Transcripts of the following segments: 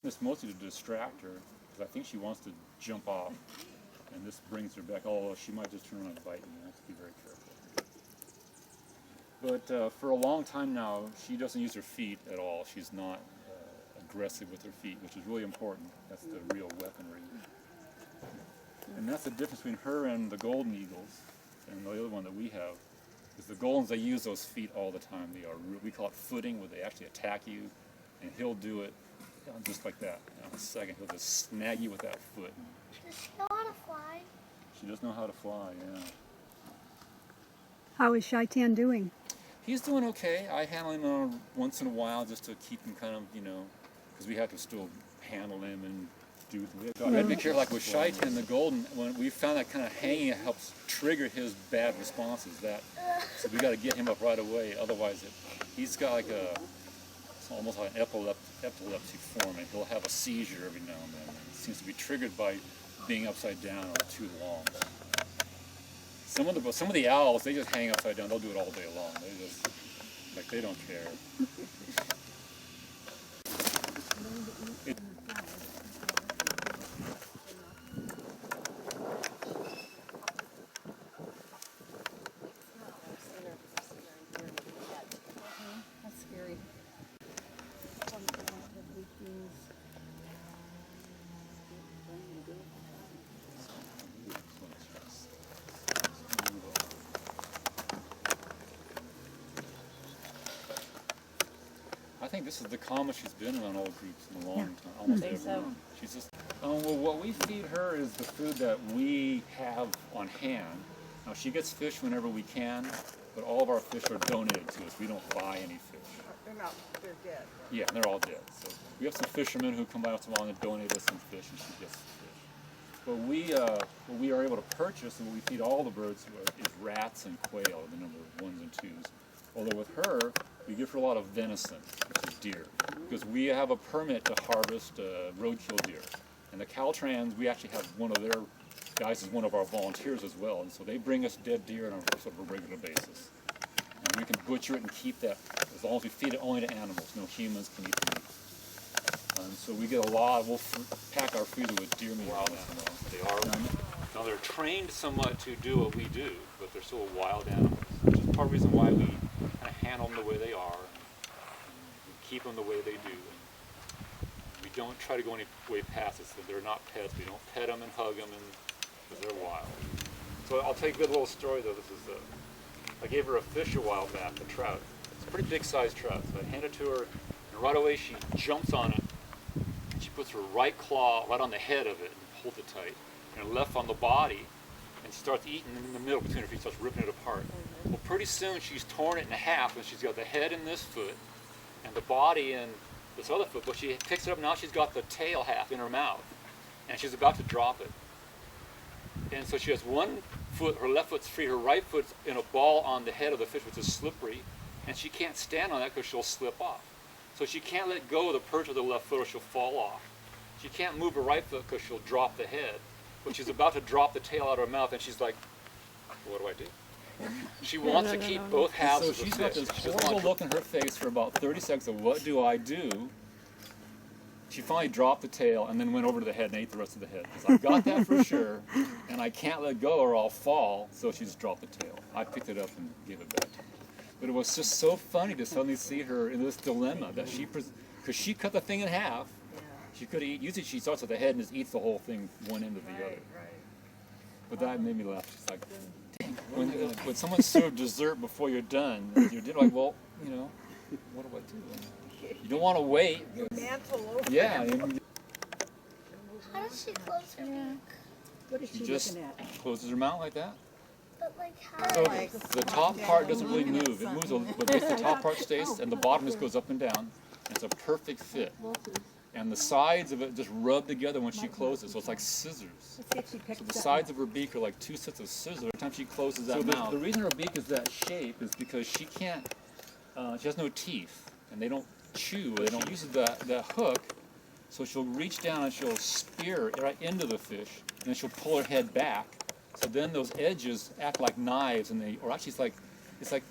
This mostly to distract her, because I think she wants to jump off, and this brings her back. Although she might just turn around and bite me. I have to be very careful. But for a long time now, she doesn't use her feet at all. She's not aggressive with her feet, which is really important. That's the real weaponry. And that's the difference between her and the golden eagles, and the other one that we have. Is the goldens, they use those feet all the time. They are, we call it footing, where they actually attack you, and he'll do it just like that. In a second, he'll just snag you with that foot. Does she know how to fly? She does know how to fly, yeah. How is Shaitan doing? He's doing okay. I handle him once in a while just to keep him kind of, you know, because we have to still handle him and do. We have to be careful. Like with Shaitan, the golden, when we found that kind of hanging helps trigger his bad responses. So we got to get him up right away. Otherwise, he's got like it's almost like an epilepsy form, and he'll have a seizure every now and then. It seems to be triggered by being upside down or too long. Some of the owls, they just hang upside down. They'll do it all day long. They just, like, they don't care. That's scary. I think this is the calmest she's been around old groups in a long time, almost ever. So. She's just, well, what we feed her is the food that we have on hand. Now, she gets fish whenever we can, but all of our fish are donated to us. We don't buy any fish. They're dead. Yeah, they're all dead. So we have some fishermen who come by once in a while and donate us some fish, and she gets fish. But what we are able to purchase and what we feed all the birds is rats and quail, the number ones and twos. Although with her, we give her a lot of venison, which is deer, because we have a permit to harvest roadkill deer. And the Caltrans, we actually have one of their guys as one of our volunteers as well, and so they bring us dead deer on a sort of a regular basis. And we can butcher it and keep that, as long as we feed it only to animals. No humans can eat the meat. So we get a lot. We'll pack our freezer with deer meat. Wild animals. They are. Now they're trained somewhat to do what we do, but they're still wild animals, which is part of the reason why we kind of handle them the way they are, and keep them the way they do. We don't try to go any way past it, so they're not pets. We don't pet them and hug them, because they're wild. So I'll tell you a good little story though. This is I gave her a fish a while back, a trout. It's a pretty big sized trout. So I hand it to her, and right away she jumps on it. And she puts her right claw right on the head of it and holds it tight, and her left on the body, and starts eating in the middle between her feet, starts ripping it apart. Well, pretty soon she's torn it in half, and she's got the head in this foot, and the body in this other foot. But she picks it up now. She's got the tail half in her mouth, and she's about to drop it. And so she has one foot, her left foot's free, her right foot's in a ball on the head of the fish, which is slippery, and she can't stand on that because she'll slip off. So she can't let go of the perch of the left foot or she'll fall off. She can't move her right foot because she'll drop the head. But she's about to drop the tail out of her mouth, and she's like, what do I do? She wants to keep both halves of the fish. So she's got this horrible look in her face for about 30 seconds of what do I do? She finally dropped the tail and then went over to the head and ate the rest of the head. Because I've got that for sure, and I can't let go or I'll fall, so she just dropped the tail. I picked it up and gave it back to her. But it was just so funny to suddenly see her in this dilemma that because she cut the thing in half. She could eat. Usually she starts at the head and just eats the whole thing, one end of the other. But that made me laugh. She's like, dang. When someone served dessert before you're done, you're like, well, you know, what do I do? You don't want to wait. Your mantle over. Yeah. How does she close her beak? What is She she just looking at? closes her mouth like that. But like how? So the top part doesn't really move. It moves, but the top part stays, and the bottom just goes up and down. And it's a perfect fit. And the sides of it just rub together when she closes, so it's like scissors. So the sides of her beak are like two sets of scissors every time she closes that mouth. The reason her beak is that shape is because she can't, she has no teeth, and they don't chew, they don't use that hook, so she'll reach down and she'll spear it right into the fish, and then she'll pull her head back. So then those edges act like knives, and or actually it's like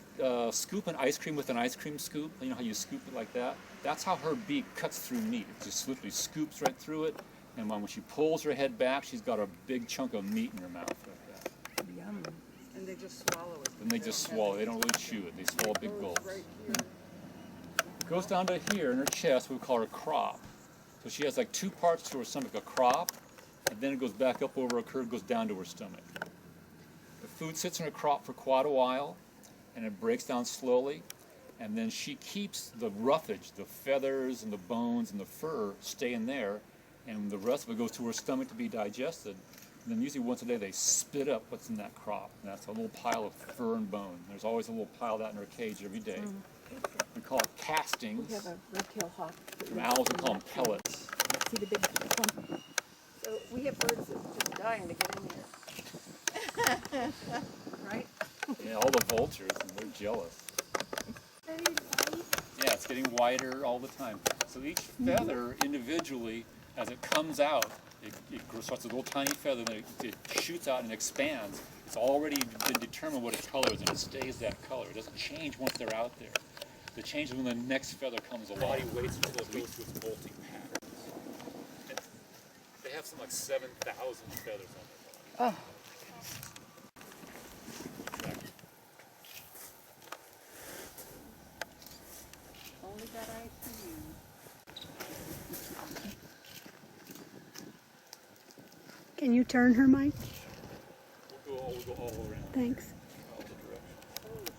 scooping ice cream with an ice cream scoop, you know how you scoop it like that? That's how her beak cuts through meat. It just literally scoops right through it. And when she pulls her head back, she's got a big chunk of meat in her mouth like that. Yum. And they just swallow it. Then they just swallow. They don't really chew it. They swallow big Goes gulps. right here. It goes down to here in her chest. We call her crop. So she has like two parts to her stomach, a crop, and then it goes back up over a curve, goes down to her stomach. The food sits in her crop for quite a while, and it breaks down slowly, and then she keeps the roughage, the feathers and the bones and the fur stay in there, and the rest of it goes to her stomach to be digested. And then usually once a day they spit up what's in that crop, and that's a little pile of fur and bone. There's always a little pile of that in her cage every day. We call it castings. We have a red-tailed hawk. From owls, we call them pellets. See the big clump? So we have birds that are just dying to get in here. Right? Yeah, all the vultures, and they're jealous. Yeah, it's getting wider all the time. So each feather individually, as it comes out, it starts a little tiny feather, then it shoots out and expands. It's already been determined what its color is, and it stays that color. It doesn't change once they're out there. The change is when the next feather comes along. Body waits until it goes to its molting patterns. They have something like 7,000 feathers on their body. Oh. Only got eyes for you. Can you turn her, Mike? We'll go all around. Thanks. All the directions.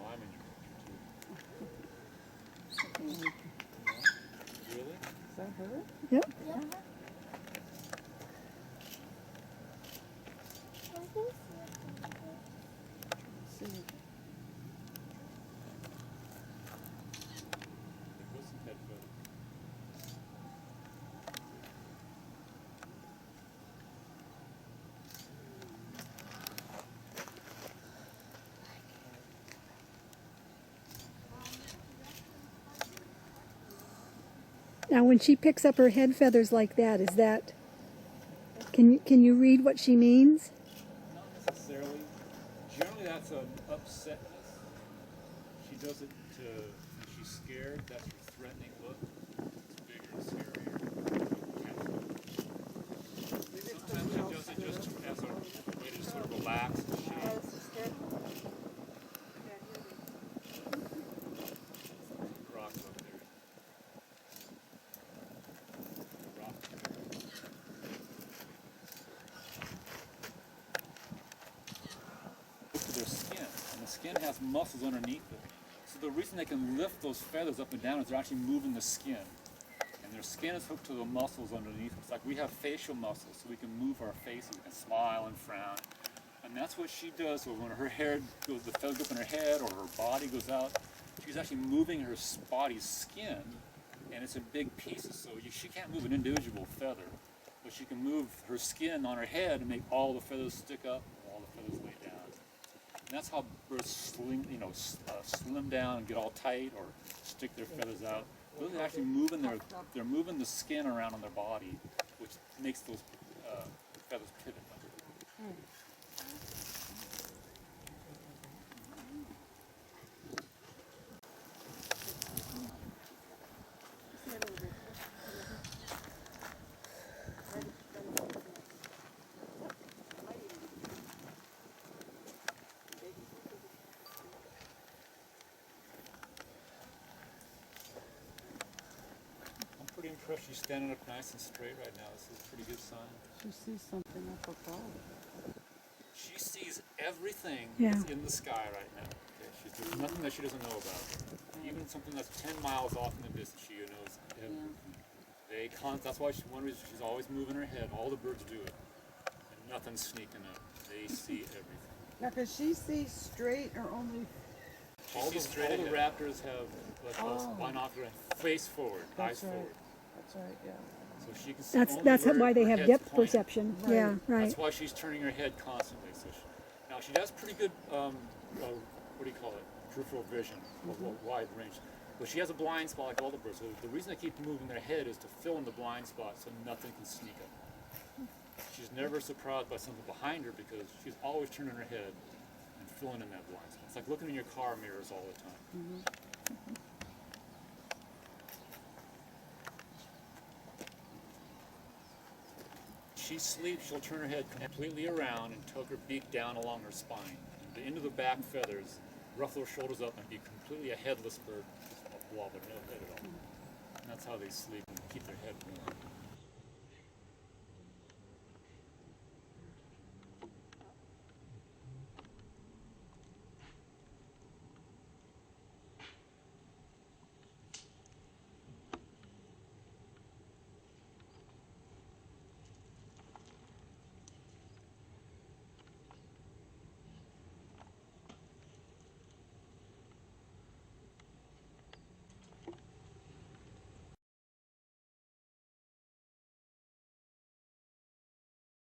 Oh, I'm in your picture too. Really? Is that her? Yep. See. There goes some head feather. Now, when she picks up her head feathers like that, is that? Can you read what she means? Not necessarily. Generally, that's an upsetness. She does it to, when she's scared. That's her threatening look. It's bigger and scarier. Sometimes she does it just as a way to sort of relax and shake. Rocks up there. Rock. Look at their skin, and the skin has muscles underneath it. So the reason they can lift those feathers up and down is they're actually moving the skin. And their skin is hooked to the muscles underneath. It's like we have facial muscles, so we can move our faces, we can smile and frown. And that's what she does. So when her hair goes, the feather goes up in her head or her body goes out, she's actually moving her body's skin, and it's in big pieces. So she can't move an individual feather, but she can move her skin on her head and make all the feathers stick up, all the feathers lay down. And that's how birds slim down and get all tight or stick their feathers out. Those are actually moving they're moving the skin around on their body, which makes those feathers pivot. I'm pretty impressed. She's standing up nice and straight right now. This is a pretty good sign. She sees something up above. She sees everything Yeah. that's in the sky right now. Okay? There's nothing that she doesn't know about. Even something that's 10 miles off in the distance, she knows everything. That's why one reason she's always moving her head. All the birds do it. And nothing's sneaking up. They see everything. Now, does she see straight or only? All the raptors have binocular and face forward, eyes forward. That's right, yeah. So she can see That's only why where they her have head's depth pointing. perception. Yeah, right. That's why she's turning her head constantly. So now she has pretty good, what do you call it, peripheral vision, a wide range. But she has a blind spot like all the birds. So the reason they keep moving their head is to fill in the blind spot so nothing can sneak up. She's never surprised by something behind her because she's always turning her head and filling in that blind spot. It's like looking in your car mirrors all the time. She sleeps, she'll turn her head completely around and tuck her beak down along her spine. And the end of the back feathers ruffle her shoulders up and be completely a headless bird, just a blob with no head at all. And that's how they sleep and keep their head warm.